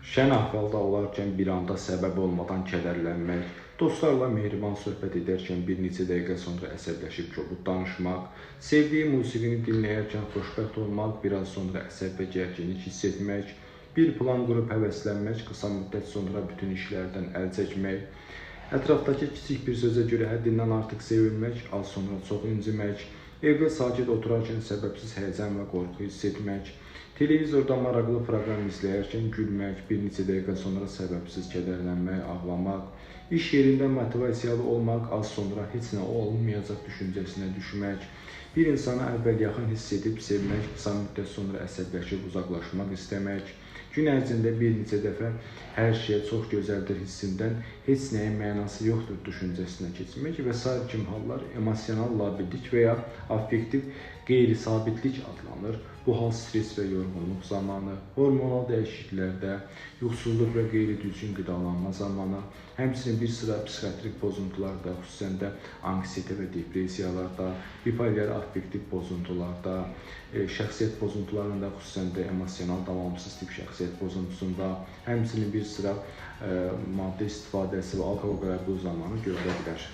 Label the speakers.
Speaker 1: Şən əhvalda olarkən bir anda səbəb olmadan kədərlənmək, dostlarla mehriban söhbət edərkən bir neçə dəqiqə sonra əsəbləşib kobud danışmaq, sevdiyi musiqini dinləyərkən xoşbəxt olmaq, biraz sonra əsəb və gərginlik hiss etmək, bir plan qurub həvəslənmək, qısa müddət sonra bütün işlərdən əl çəkmək, ətrafdakı kiçik bir sözə görə həddindən artıq sevinmək, az sonra çox incimək, evdə sakit oturarkən səbəbsiz həyəcan və qorxu hiss etmək, televizorda maraqlı proqram izləyərkən gülmək, bir neçə dəqiqə sonra səbəbsiz kədərlənmək, ağlamaq, iş yerində motivasiyalı olmaq, az sonra heç nə olmayacaq düşüncəsinə düşmək, bir insana əvvəl yaxın hiss edib sevmək, qısa müddət sonra əsəbləşib uzaqlaşmaq istəmək, gün ərzində bir neçə dəfə hər şey çox gözəldir hissindən heç nəyin mənası yoxdur düşüncəsinə keçmək və sair kimi hallar emosional labirlik və ya affektiv qeyri-sabitlik adlanır. Bu hal stres və yorğunluq zamanı, hormonal dəyişikliklərdə, yuxusuzluq və qeyri-düzgün qidalanma zamanı, həmçinin bir sıra psixiatrik pozuntularda, xüsusən də anksiyete və depressiyalarda, bipolyar affektiv pozuntularda, şəxsiyyət pozuntularında, xüsusən də emosional davamsız tip şəxsiyyət pozuntusunda, həmçinin bir sıra maddə istifadəsi və alkoqol qəbulu zamanı görülə bilər.